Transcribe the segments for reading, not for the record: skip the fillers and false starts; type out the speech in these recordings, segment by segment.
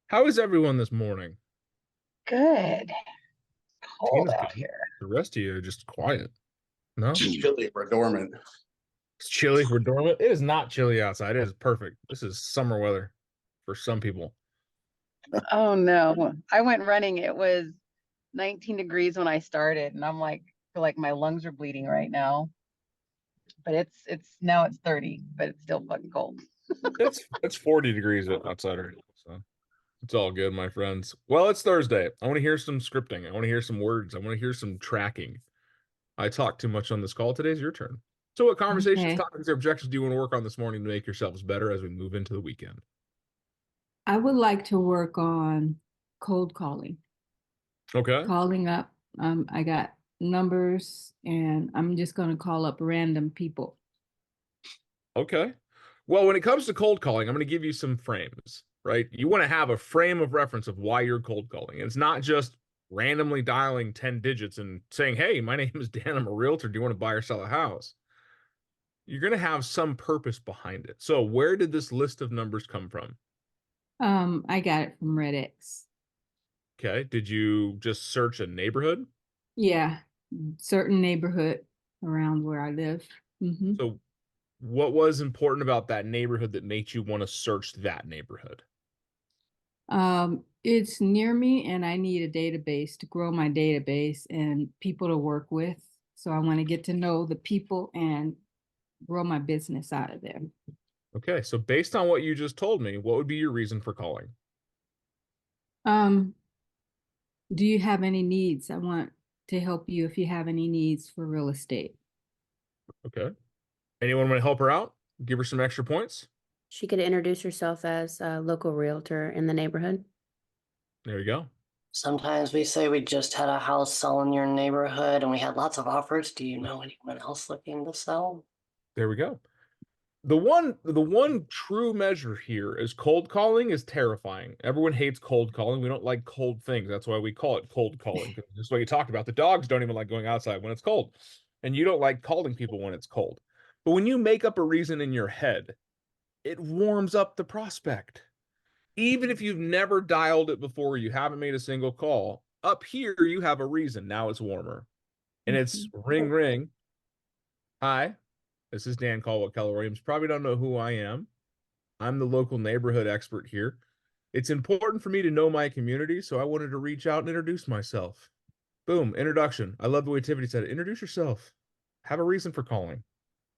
How is everyone this morning? Good. Cold Tina's out good. here. The rest of you are just quiet. No? Chili, we're dormant. It's chilly. We're dormant. It is not chilly outside. It is perfect. This is summer weather for some people. Oh no. I went running. It was 19 degrees when I started, and I'm like, feel like my lungs are bleeding right now. But it's now it's 30, but it's still fucking cold. It's 40 degrees outside right now, so it's all good, my friends. Well, it's Thursday. I want to hear some scripting. I want to hear some words. I want to hear some tracking. I talked too much on this call. Today's your turn. So, what conversations, Okay. topics, or objections do you want to work on this morning to make yourselves better as we move into the weekend? I would like to work on cold calling, Okay. calling up. I got numbers and I'm just going to call up random people. Okay. Well, when it comes to cold calling, I'm going to give you some frames, right? You want to have a frame of reference of why you're cold calling. It's not just randomly dialing 10 digits and saying, "Hey, my name is Dan. I'm a realtor. Do you want to buy or sell a house?" You're going to have some purpose behind it. So, where did this list of numbers come from? I got it from RedX. Okay. Did you just search a neighborhood? Yeah, certain neighborhood around where I live. Hmm. So, what was important about that neighborhood that made you want to search that neighborhood? It's near me and I need a database to grow my database and people to work with. So I want to get to know the people and grow my business out of there. Okay. So, based on what you just told me, what would be your reason for calling? Um, Do you have any needs? I want to help you if you have any needs for real estate. Okay. Anyone want to help her out? Give her some extra points? She could introduce herself as a local realtor in the neighborhood. There you go. Sometimes we say we just had a house sell in your neighborhood and we had lots of offers. Do you know anyone else looking to sell? There we go. The one true measure here is cold calling is terrifying. Everyone hates cold calling. We don't like cold things. That's why we call it cold calling. Just what you talked about. The dogs don't even like going outside when it's cold. And you don't like calling people when it's cold. But when you make up a reason in your head, it warms up the prospect. Even if you've never dialed it before, you haven't made a single call, up here you have a reason. Now it's warmer. And it's Mhm. ring ring. Hi, this is Dan Caldwell Keller Williams. Probably don't know who I am. I'm the local neighborhood expert here. It's important for me to know my community, so I wanted to reach out and introduce myself. Boom, introduction. I love the way Tiffany said it. Introduce yourself. Have a reason for calling.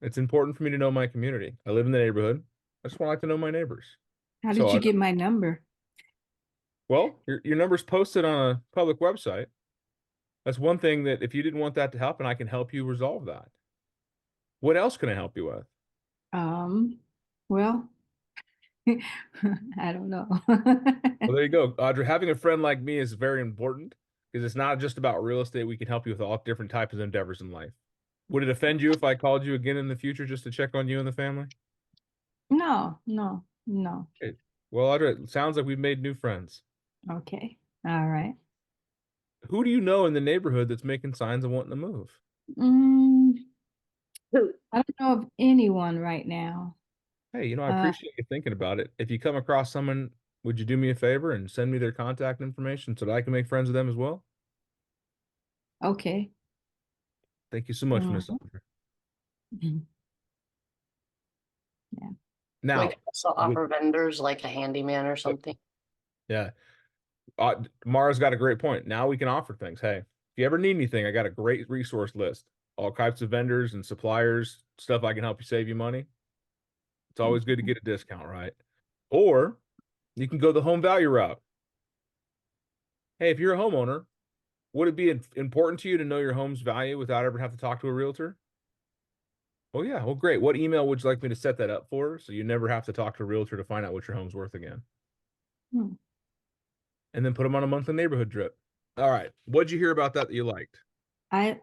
It's important for me to know my community. I live in the neighborhood. I just want to like to know my neighbors. How So, did you get my number? well, your number's posted on a public website. That's one thing that if you didn't want that to happen, I can help you resolve that. What else can I help you with? Well, I don't know. Well, there you go. Audrey, having a friend like me is very important because it's not just about real estate. We can help you with all different types of endeavors in life. Would it offend you if I called you again in the future just to check on you and the family? No, no, no. Okay. Well, Audrey, it sounds like we've made new friends. Okay. All right. Who do you know in the neighborhood that's making signs of wanting to move? Mm, Who? I don't know of anyone right now. Hey, I Uh, appreciate you thinking about it. If you come across someone, would you do me a favor and send me their contact information so that I can make friends with them as well? okay. Thank you so much, Miss Mhm. Audrey. Yeah. We Now, can also with, offer vendors like a handyman or something. yeah, Mara's got a great point. Now we can offer things. Hey, if you ever need anything, I got a great resource list. All types of vendors and suppliers, stuff I can help you save you money. It's always good to get a discount, right? Or you can go the home value route. Hey, if you're a homeowner, would it be important to you to know your home's value without ever have to talk to a realtor? Oh yeah, well great. What email would you like me to set that up for so you never have to talk to a realtor to find out what your home's worth again? Hmm. And then put them on a monthly neighborhood drip. All right. What'd you hear about that you liked? I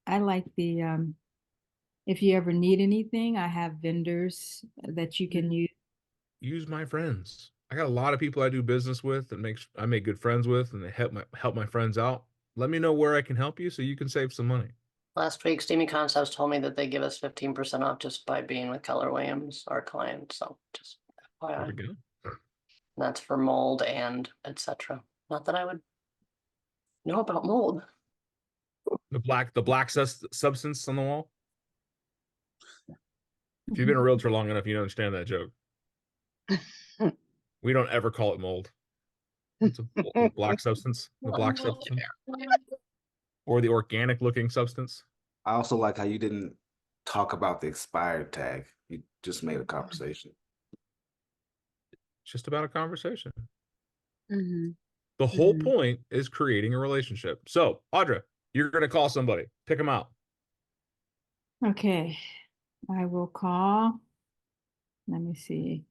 I like the if you ever need anything, I have vendors that you can use. Use my friends. I got a lot of people I do business with and I make good friends with and they help my friends out. Let me know where I can help you so you can save some money. Last week, Steamy Concepts told me that they give us 15% off just by being with Keller Williams, our client. So just There we FYI. go. That's for mold and etc. Not that I would know about mold. The black substance on the wall. If you've been a realtor long enough, you understand that joke. We don't ever call it mold. It's a black substance, the black substance, or the organic looking substance. I also like how you didn't talk about the expired tag. You just made a conversation. It's just about a conversation. Mhm. The whole Mhm. point is creating a relationship. So, Audra, you're going to call somebody, pick them out. Okay, I will call. Let me see.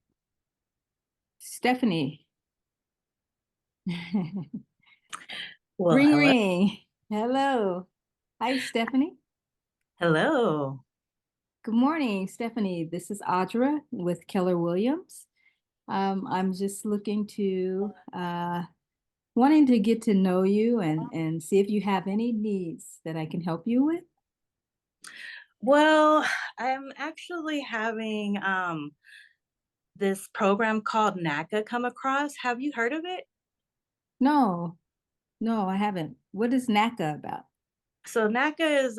Stephanie. Well, Ring hello. ring. Hello. Hi, Stephanie. Hello. Good morning, Stephanie. This is Audra with Keller Williams. I'm just looking to wanting to get to know you and see if you have any needs that I can help you with. Well, I'm actually having this program called NACA come across. Have you heard of it? No, I haven't. What is NACA about? So NACA is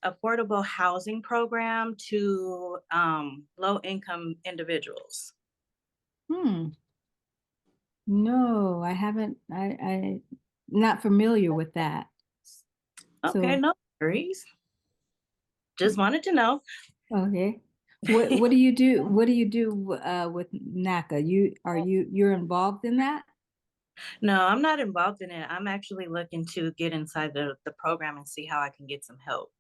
affordable housing program to low income individuals. No, I haven't. I not familiar with that. Okay, So, no worries. Just wanted to know. okay. What do you do? What do you do with NACA? You're involved in that? No, I'm not involved in it. I'm actually looking to get inside the program and see how I can get some help.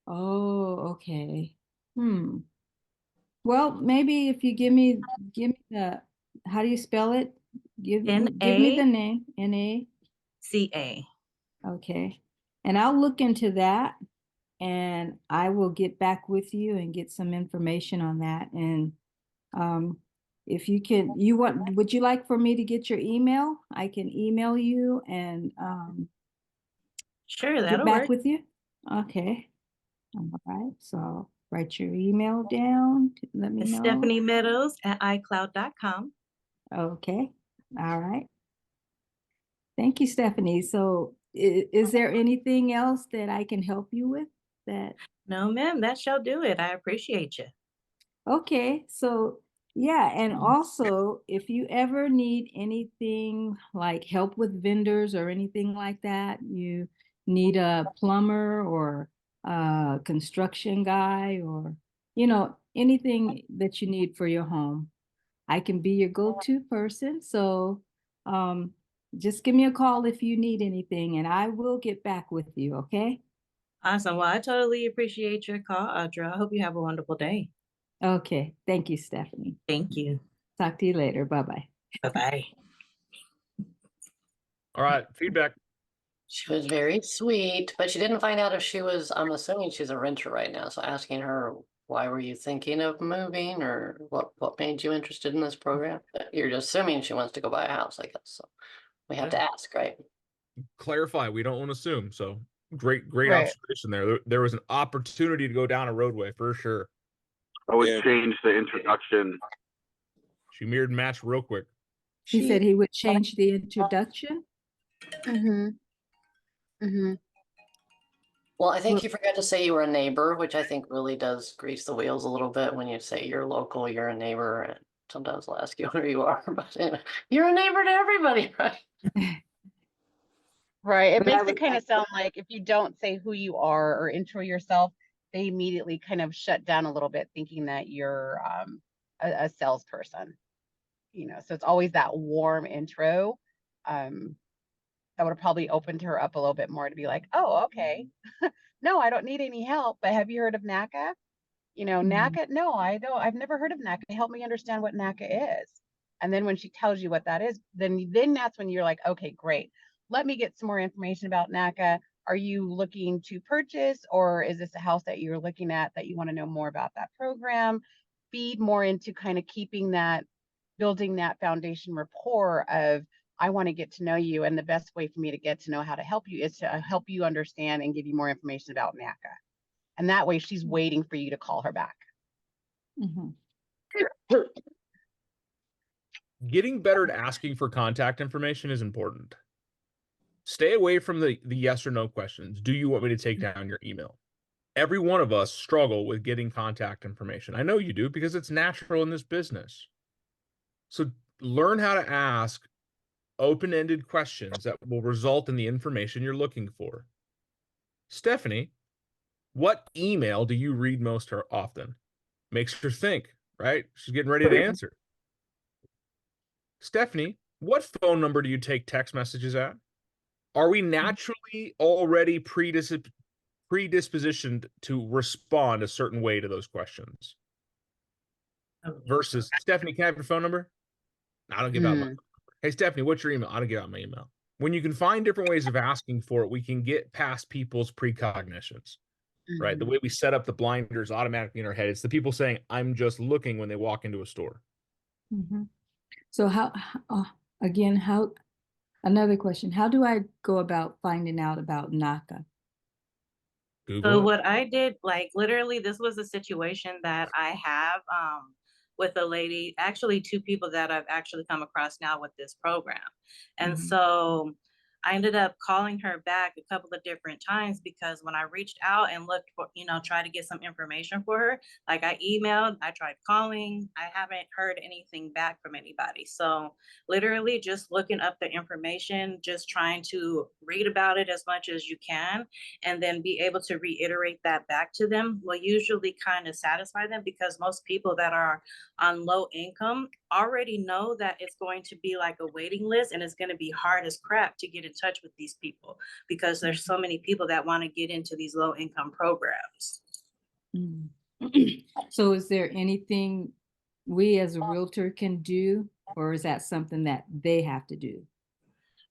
Oh, okay. Well, maybe if you give me the, how do you spell it? Give me the name, NA. NACA. Okay. And I'll look into that and I will get back with you and get some information on that. And if you can, would you like for me to get your email? I can email you and Sure, get that'll back work. with you. Okay. All right. So I'll write your email down. Let me It's know. Stephanie Meadows at iCloud.com. Okay. All right. Thank you, Stephanie. So is there anything else that I can help you with that? No, ma'am, that shall do it. I appreciate you. Okay. So yeah. And also if you ever need anything like help with vendors or anything like that, you need a plumber or a construction guy or, anything that you need for your home, I can be your go-to person. So just give me a call if you need anything and I will get back with you, okay? Awesome. Well, I totally appreciate your call, Audra. I hope you have a wonderful day. Okay. Thank you, Stephanie. Thank you. Talk to you later. Bye-bye. Bye-bye. All right, feedback. She was very sweet, but she didn't find out if she was, I'm assuming she's a renter right now. So asking her, why were you thinking of moving or what made you interested in this program? You're just assuming she wants to go buy a house, I guess. So we have to ask, right? Clarify. We don't want to assume. So great Right. observation there. There was an opportunity to go down a roadway for sure. I would change the introduction. She mirrored match real quick. He said he would change the introduction. Mm-hmm. Mm-hmm. Well, I think Well- you forgot to say you were a neighbor, which I think really does grease the wheels a little bit when you say you're local, you're a neighbor, and sometimes they'll ask you who you are, but you're a neighbor to everybody, right? Right. It But I makes would- it kind of sound like if you don't say who you are or intro yourself, they immediately kind of shut down a little bit, thinking that you're a salesperson. So it's always that warm intro. That would have probably opened her up a little bit more to be like, oh, okay. No, I don't need any help, but have you heard of NACA? NACA, no, I don't. I've never heard of NACA. Help me understand what NACA is. And then when she tells you what that is, then that's when you're like, okay, great. Let me get some more information about NACA. Are you looking to purchase, or is this a house that you're looking at that you want to know more about that program? Feed more into kind of building that foundation rapport of, I want to get to know you. And the best way for me to get to know how to help you is to help you understand and give you more information about NACA. And that way she's waiting for you to call her back. Mhm. getting better at asking for contact information is important. Stay away from the yes or no questions. Do you want me to take down your email? Every one of us struggle with getting contact information. I know you do because it's natural in this business. So learn how to ask open-ended questions that will result in the information you're looking for. Stephanie, what email do you read most often? Makes her think, right? She's getting ready to answer. Stephanie, what phone number do you take text messages at? Are we naturally already predispositioned to respond a certain way to those questions? Versus, Stephanie, can I have your phone number? I don't give out my phone number. Hey, Stephanie, what's your email? I don't give out my email. When you can find different ways of asking for it, we can get past people's precognitions, right? The way we set up the blinders automatically in our head. It's the people saying, I'm just looking when they walk into a store. Mhm. So another question, how do I go about finding out about NACA? Google So it. what I did, like literally, this was a situation that I have with a lady, actually two people that I've actually come across now with this program. And Mhm. so I ended up calling her back a couple of different times because when I reached out and looked for, try to get some information for her, like I emailed, I tried calling, I haven't heard anything back from anybody. So literally just looking up the information, just trying to read about it as much as you can, and then be able to reiterate that back to them will usually kind of satisfy them, because most people that are on low income already know that it's going to be like a waiting list, and it's going to be hard as crap to get in touch with these people because there's so many people that want to get into these low income programs. Mm. So is there anything we as a realtor can do, or is that something that they have to do?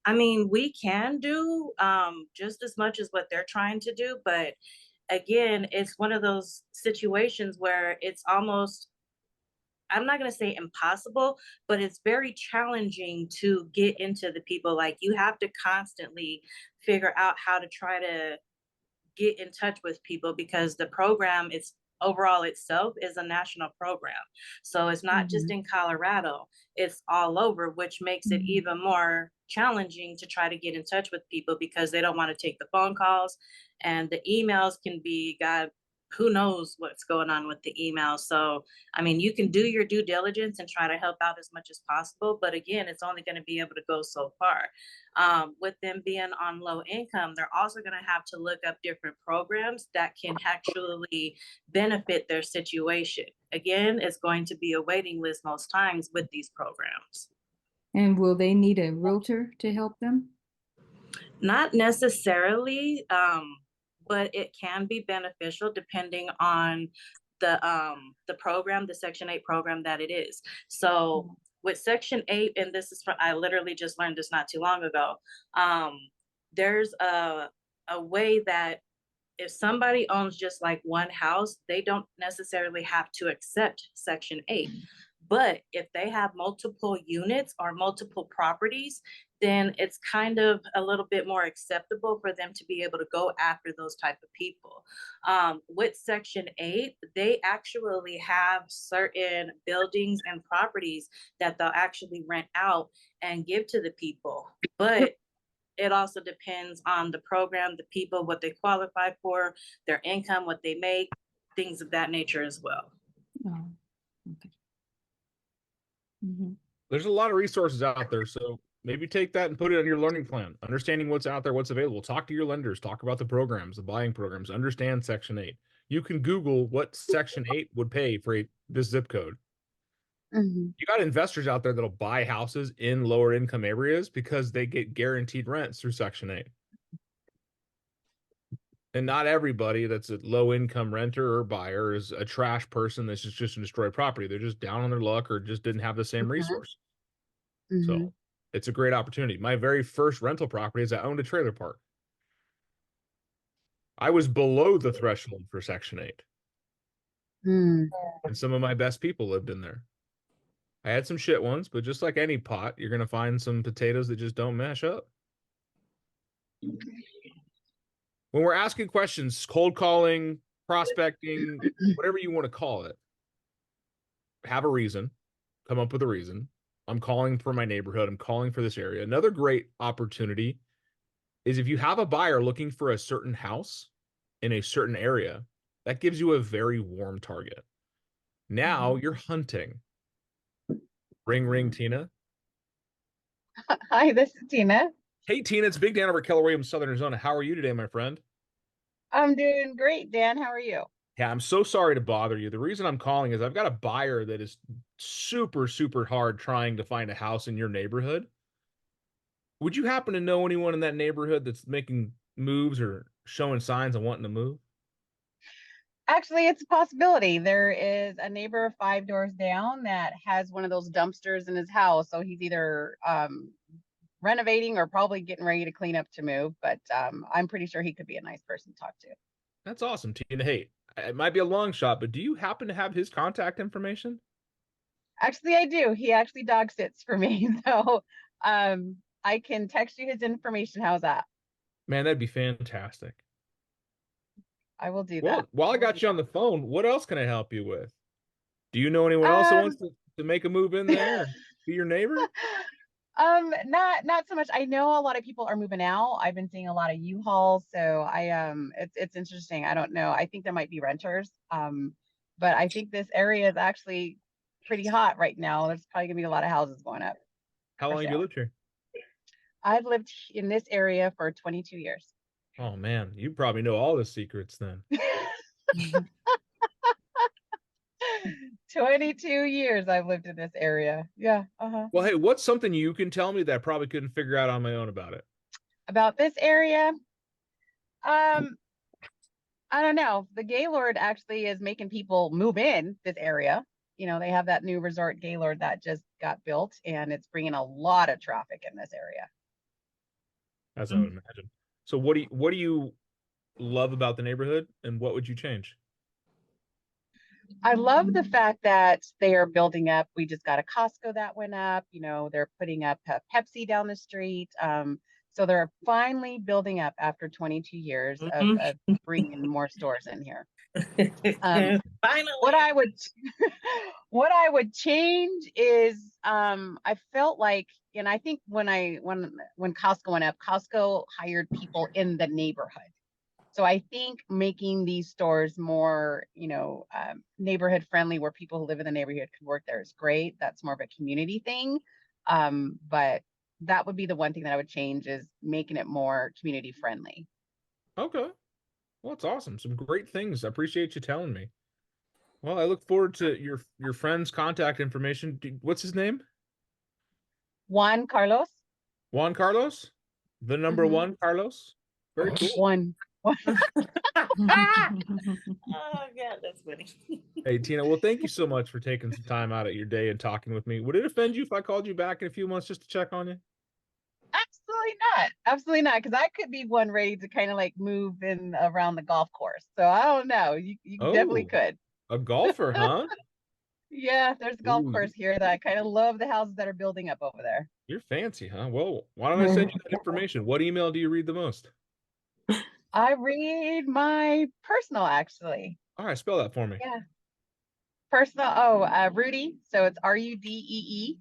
I mean, we can do just as much as what they're trying to do, but again, it's one of those situations where it's almost, I'm not going to say impossible, but it's very challenging to get into the people. Like you have to constantly figure out how to try to get in touch with people, because the program is overall itself is a national program. So it's not just in Colorado, it's all over, which makes it even more challenging to try to get in touch with people because they don't want to take the phone calls, and the emails can be, God, who knows what's going on with the email. So, I mean, you can do your due diligence and try to help out as much as possible. But again, it's only going to be able to go so far. With them being on low income, they're also going to have to look up different programs that can actually benefit their situation. Again, it's going to be a waiting list most times with these programs. And will they need a realtor to help them? Not necessarily, but it can be beneficial depending on the program, the Section 8 program that it is. So with Section 8, and this is I literally just learned this not too long ago, there's a way that if somebody owns just like one house, they don't necessarily have to accept Section 8. But if they have multiple units or multiple properties, then it's kind of a little bit more acceptable for them to be able to go after those type of people. With Section 8, they actually have certain buildings and properties that they'll actually rent out and give to the people. But it also depends on the program, the people, what they qualify for, their income, what they make, things of that nature as well. Oh, okay. Mhm. There's a lot of resources out there. So maybe take that and put it on your learning plan. Understanding what's out there, what's available. Talk to your lenders, talk about the programs, the buying programs, understand Section 8. You can Google what Section 8 would pay for this zip code. You got investors out there that'll buy houses in lower income areas because they get guaranteed rents through Section 8. And not everybody that's a low income renter or buyer is a trash person that's just destroy property. They're just down on their luck or just didn't have the same resource. So it's a great opportunity. My very first rental property is I owned a trailer park. I was below the threshold for Section 8. And some of my best people lived in there. I had some shit ones, but just like any pot, you're going to find some potatoes that just don't mash up. When we're asking questions, cold calling, prospecting, whatever you want to call it, have a reason, come up with a reason. I'm calling for my neighborhood. I'm calling for this area. Another great opportunity is if you have a buyer looking for a certain house in a certain area, that gives you a very warm target. Now you're hunting. Ring, ring, Tina. Hi, this is Tina. Hey, Tina, it's Big Dan over at Keller Williams, Southern Arizona. How are you today, my friend? I'm doing great, Dan. How are you? Yeah, I'm so sorry to bother you. The reason I'm calling is I've got a buyer that is super, super hard trying to find a house in your neighborhood. Would you happen to know anyone in that neighborhood that's making moves or showing signs of wanting to move? Actually, it's a possibility. There is a neighbor 5 doors down that has one of those dumpsters in his house. So he's either renovating or probably getting ready to clean up to move. But I'm pretty sure he could be a nice person to talk to. That's awesome, Tina. Hey, it might be a long shot, but do you happen to have his contact information? Actually, I do. He actually dog sits for me. So I can text you his information. How's that? Man, that'd be fantastic. I will do Well, that. while I got you on the phone, what else can I help you with? Do you know anyone else that wants to make a move in there? Be your neighbor? Not so much. I know a lot of people are moving out. I've been seeing a lot of U-Hauls, so it's interesting. I don't know. I think there might be renters. But I think this area is actually pretty hot right now. There's probably gonna be a lot of houses going up. How for long have you sale. lived here? I've lived in this area for 22 years. Oh man, you probably know all the secrets then. 22 years I've lived in this area. Yeah. Well, hey, what's something you can tell me that I probably couldn't figure out on my own about it? About this area, I don't know. The Gaylord actually is making people move in this area. You know, they have that new resort Gaylord that just got built, and it's bringing a lot of traffic in this area. As I would imagine. So what do you love about the neighborhood and what would you change? I love the fact that they are building up. We just got a Costco that went up. You know, they're putting up a Pepsi down the street. So they're finally building up after 22 years of bringing more stores in here. Finally. What I would what I would change is I felt like, and I think when Costco went up, Costco hired people in the neighborhood. So I think making these stores more, neighborhood friendly, where people who live in the neighborhood could work there, is great. That's more of a community thing. But that would be the one thing that I would change, is making it more community friendly. Okay. Well, it's awesome. Some great things. I appreciate you telling me. Well, I look forward to your friend's contact information. What's his name? Juan Carlos. Juan Carlos? The number Mhm. one Carlos? Very cool. One. Oh God, that's funny. Hey, Tina, well, thank you so much for taking some time out of your day and talking with me. Would it offend you if I called you back in a few months just to check on you? Absolutely not. Absolutely not. Because I could be one ready to kind of like move in around the golf course. So I don't know. You definitely Oh. could. A golfer, huh? Yeah, there's a golf Ooh. course here that I kind of love the houses that are building up over there. You're fancy, huh? Well, why don't I send you that information? What email do you read the most? I read my personal, actually. All right, spell that for me. Yeah. Personal. Rudy. So it's RUDEETINA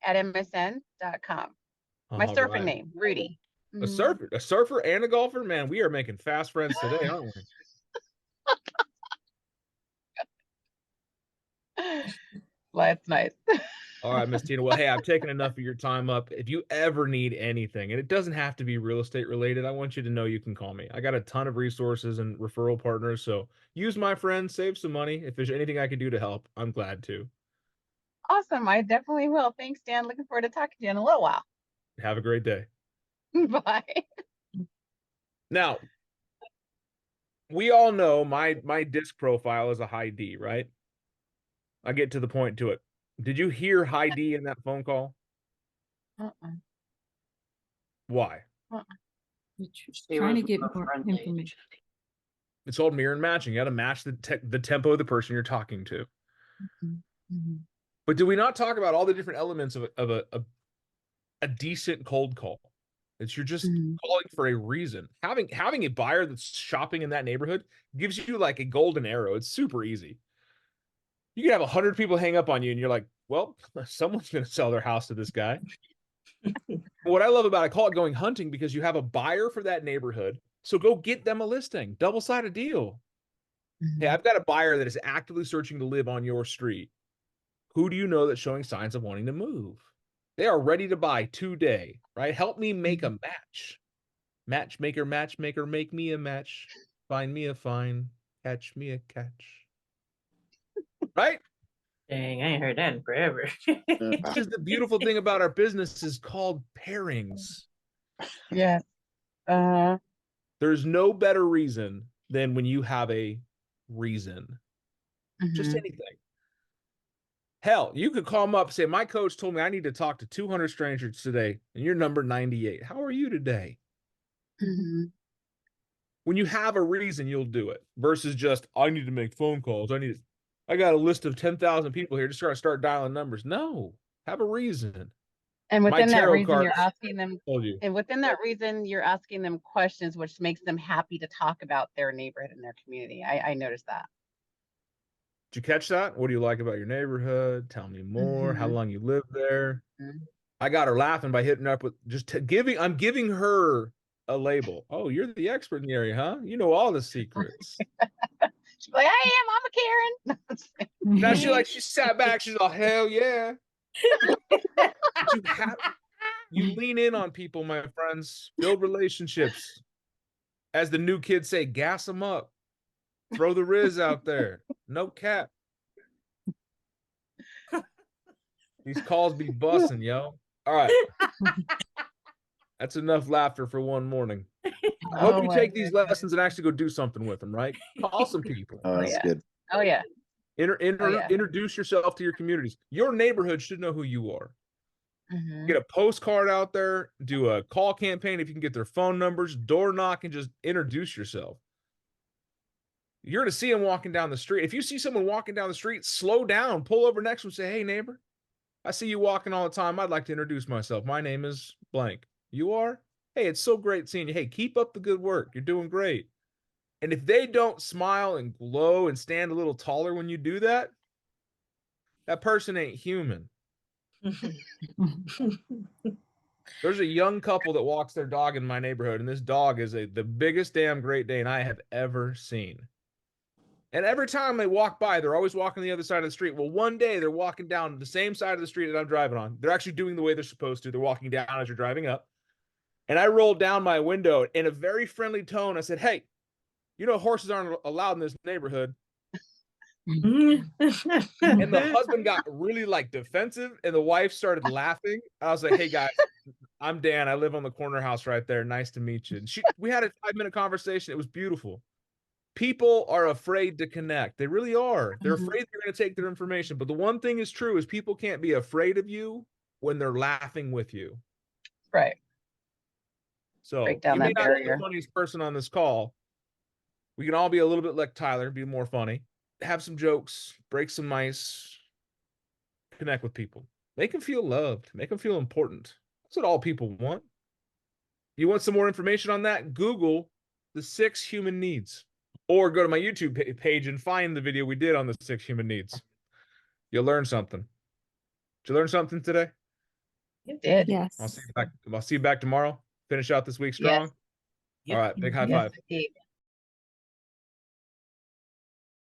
at MSN.com. My All surfing right. name, Rudy. A surfer and a golfer? Man, we are making fast friends today, aren't we? Well, that's nice. All right, Miss Tina. Well, hey, I've taken enough of your time up. If you ever need anything, and it doesn't have to be real estate related, I want you to know you can call me. I got a ton of resources and referral partners. So use my friend, save some money. If there's anything I can do to help, I'm glad to. Awesome. I definitely will. Thanks, Dan. Looking forward to talking to you in a little while. Have a great day. Bye. Now, we all know my disc profile is a high D, right? I get to the point to it. Did you hear high D in that phone call? Uh-uh. Why? Trying to get more information. It's called mirror and matching. You got to match the tempo of the person you're talking to. Mm-hmm. But do we not talk about all the different elements of a decent cold call? That you're just calling for a reason. Having a buyer that's shopping in that neighborhood gives you like a golden arrow. It's super easy. You can have 100 people hang up on you, and you're like, well, someone's going to sell their house to this guy. What I love about it, I call it going hunting, because you have a buyer for that neighborhood. So go get them a listing, double-sided deal. Hey, I've got a buyer that is actively searching to live on your street. Who do you know that's showing signs of wanting to move? They are ready to buy today, right? Help me make a match. Matchmaker, matchmaker, make me a match. Find me a fine, catch me a catch. Right? Dang, I ain't heard that in forever. Which is the beautiful thing about our business is called pairings. Yes. Uh, There's no better reason than when you have a reason. Just mhm. anything. Hell, you could call them up and say, my coach told me I need to talk to 200 strangers today, and you're number 98. How are you today? Mhm. When you have a reason, you'll do it versus just, I need to make phone calls. I got a list of 10,000 people here. Just start dialing numbers. No, have a reason. And My within that tarot reason, you're cards asking them, told you. and within that reason, you're asking them questions, which makes them happy to talk about their neighborhood and their community. I noticed that. Did you catch that? What do you like about your neighborhood? Tell me more. How Mhm. long you live there? Mhm. I got her laughing by hitting her up with I'm giving her a label. Oh, you're the expert in the area, huh? You know all the secrets. She's like, I'm a Karen. Now she sat back. She's all, hell yeah. You lean in on people, my friends. Build relationships. As the new kids say, gas them up. Throw the Riz out there. No cap. These calls be bussing, yo. All right. That's enough laughter for one morning. I hope Oh you my take these goodness. lessons and actually go do something with them, right? Call some people. Oh, that's yeah. good. Oh yeah. Yeah. Introduce yourself to your communities. Your neighborhood should know who you are. Mhm. Get a postcard out there, do a call campaign if you can get their phone numbers, door knock, and just introduce yourself. You're going to see them walking down the street. If you see someone walking down the street, slow down, pull over next to them, say, hey, neighbor, I see you walking all the time. I'd like to introduce myself. My name is blank. You are? Hey, it's so great seeing you. Hey, keep up the good work. You're doing great. And if they don't smile and glow and stand a little taller when you do that, that person ain't human. There's a young couple that walks their dog in my neighborhood, and this dog is the biggest damn Great Dane I have ever seen. And every time they walk by, they're always walking the other side of the street. Well, one day they're walking down the same side of the street that I'm driving on. They're actually doing the way they're supposed to. They're walking down as you're driving up. And I rolled down my window in a very friendly tone. I said, hey, you know horses aren't allowed in this neighborhood. And the husband got really defensive, and the wife started laughing. I was like, hey guys, I'm Dan. I live on the corner house right there. Nice to meet you. And we had a 5-minute conversation. It was beautiful. People are afraid to connect. They really are. They're Mhm. afraid you're going to take their information. But the one thing is true is people can't be afraid of you when they're laughing with you. Right. So Break down you may that not be barrier. the funniest person on this call. We can all be a little bit like Tyler, be more funny, have some jokes, break some ice, connect with people. Make them feel loved. Make them feel important. That's what all people want. You want some more information on that? Google the 6 human needs. Or go to my YouTube page and find the video we did on the 6 human needs. You'll learn something. Did you learn something today? You did. Yes. I'll see you back tomorrow. Finish out this week strong. Yes. All right, big high Yes, five. indeed.